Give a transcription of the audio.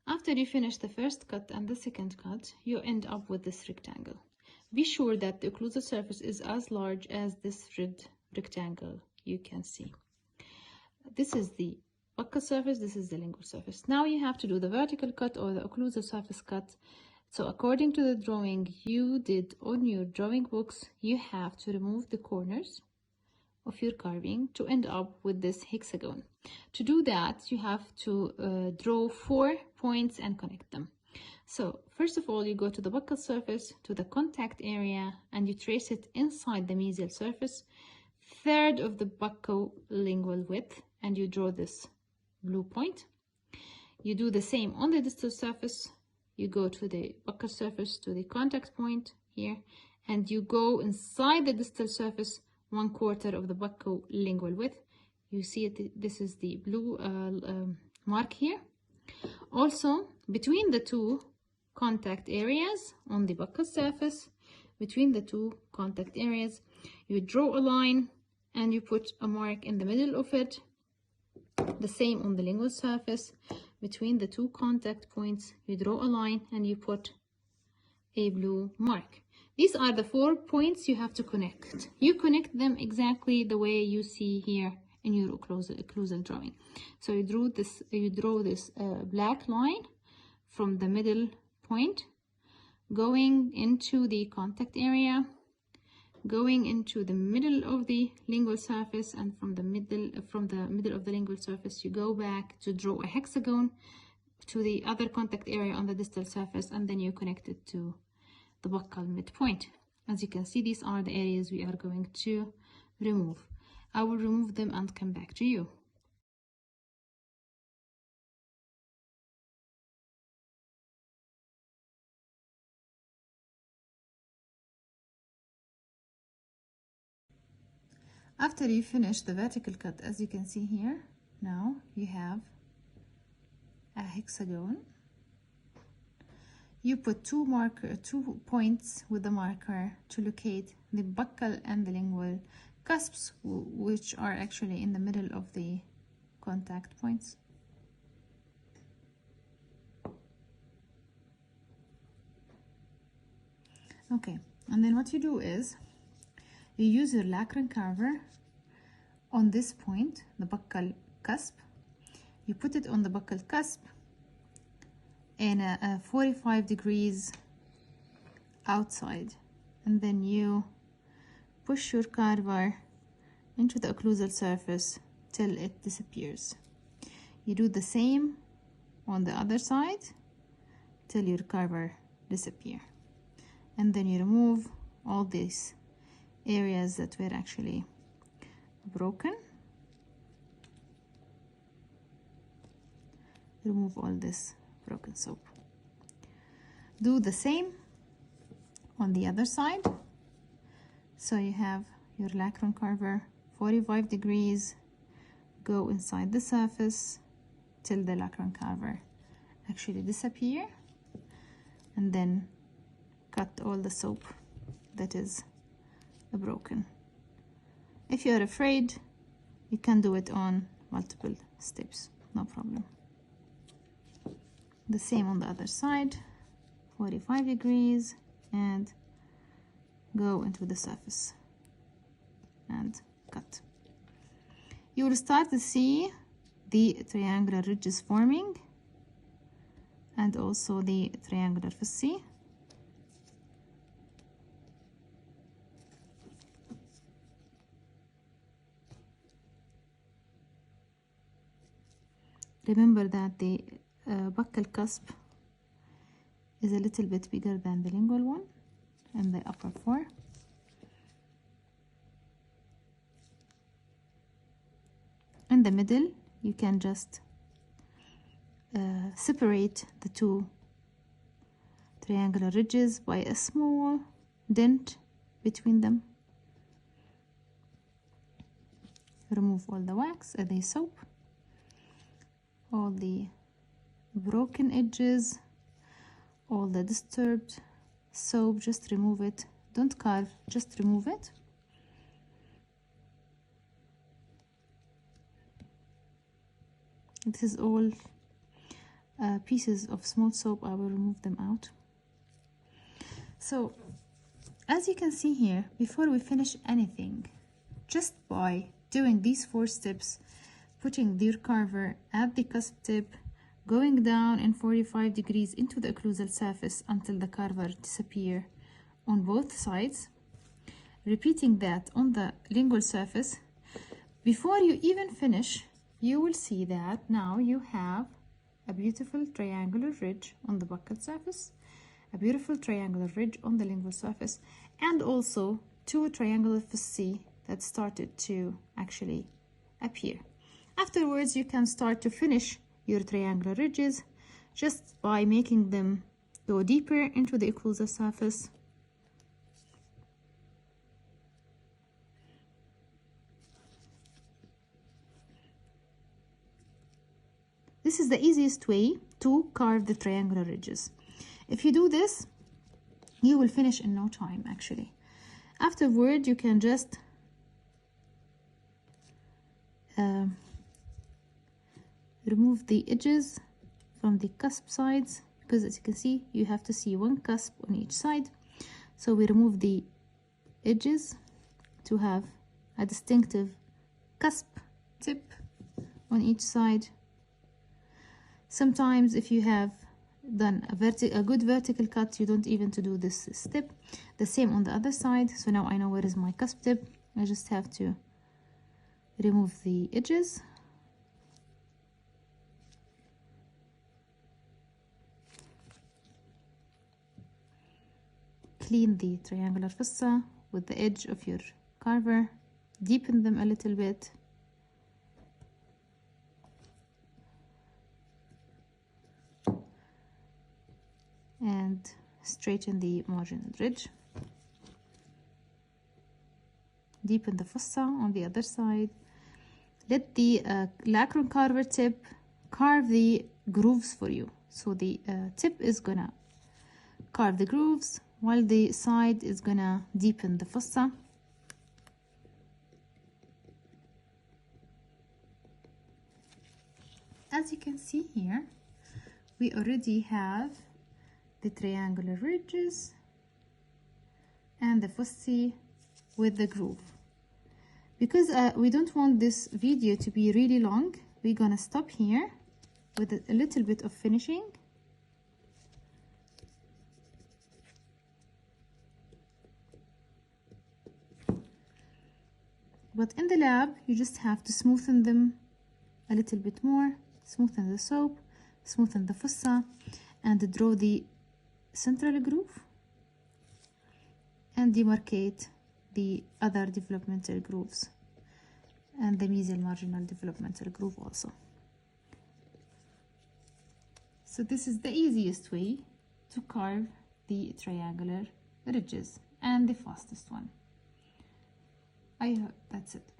After you finish the first cut and the second cut, you end up with this rectangle. Be sure that the occlusal surface is as large as this red rectangle you can see. This is the buccal surface, this is the lingual surface. Now you have to do the vertical cut or the occlusal surface cut. So according to the drawing you did on your drawing books, you have to remove the corners of your carving to end up with this hexagon. To do that, you have to draw 4 points and connect them. So first of all, you go to the buccal surface, to the contact area, and you trace it inside the mesial surface, third of the buccolingual width, and you draw this blue point. You do the same on the distal surface. You go to the buccal surface, to the contact point here, and you go inside the distal surface 1/4 of the buccolingual width. You see it, this is the blue mark here. Also, between the two contact areas on the buccal surface, between the two contact areas, you draw a line and you put a mark in the middle of it. The same on the lingual surface. Between the two contact points, you draw a line and you put a blue mark. These are the 4 points you have to connect. You connect them exactly the way you see here in your occlusal drawing. So you draw this black line from the middle point, going into the contact area, going into the middle of the lingual surface, and from the middle of the lingual surface you go back to draw a hexagon to the other contact area on the distal surface, and then you connect it to the buccal midpoint. As you can see, these are the areas we are going to remove. I will remove them and come back to you. After you finish the vertical cut, as you can see here, now you have a hexagon. You put 2 points with the marker to locate the buccal and the lingual cusps, which are actually in the middle of the contact points. Okay, and then what you do is you use your lacquer carver on this point, the buccal cusp. You put it on the buccal cusp in a 45 degrees outside, and then you push your carver into the occlusal surface till it disappears. You do the same on the other side till your carver disappear, and then you remove all these areas that were actually broken. Remove all this broken soap. Do the same on the other side. So you have your lacquer carver, 45 degrees, go inside the surface till the lacquer carver actually disappear, and then cut all the soap that is broken. If you are afraid, you can do it on multiple steps, no problem. The same on the other side, 45 degrees, and go into the surface and cut. You will start to see the triangular ridges forming and also the triangular fossae. Remember that the buccal cusp is a little bit bigger than the lingual one and the upper 4. In the middle, you can just separate the two triangular ridges by a small dent between them. Remove all the wax, the soap, all the broken edges, all the disturbed soap. Just remove it. Don't carve, just remove it. This is all pieces of smooth soap, I will remove them out. So as you can see here, before we finish anything, just by doing these 4 steps, putting your carver at the cusp tip, going down in 45 degrees into the occlusal surface until the carver disappears on both sides, repeating that on the lingual surface, before you even finish, you will see that now you have a beautiful triangular ridge on the buccal surface, a beautiful triangular ridge on the lingual surface, and also 2 triangular fossae that started to actually appear. Afterwards, you can start to finish your triangular ridges just by making them go deeper into the occlusal surface. This is the easiest way to carve the triangular ridges. If you do this, you will finish in no time actually. Afterward, you can just remove the edges from the cusp sides, because as you can see, you have to see 1 cusp on each side. So we remove the edges to have a distinctive cusp tip on each side. Sometimes if you have done a good vertical cut, you don't even to do this step. The same on the other side. So now I know where is my cusp tip. I just have to remove the edges. Clean the triangular fossa with the edge of your carver. Deepen them a little bit. And straighten the marginal ridge. Deepen the fossa on the other side. Let the lacron carver tip carve the grooves for you. So the tip is gonna carve the grooves while the side is gonna deepen the fossa. As you can see here, we already have the triangular ridges and the fossae with the groove. Because we don't want this video to be really long, we're gonna stop here with a little bit of finishing. But in the lab, you just have to smoothen them a little bit more, smoothen the soap, smoothen the fossa, and draw the central groove and demarcate the other developmental grooves and the mesial marginal developmental groove also. So this is the easiest way to carve the triangular ridges and the fastest one. I hope that's it.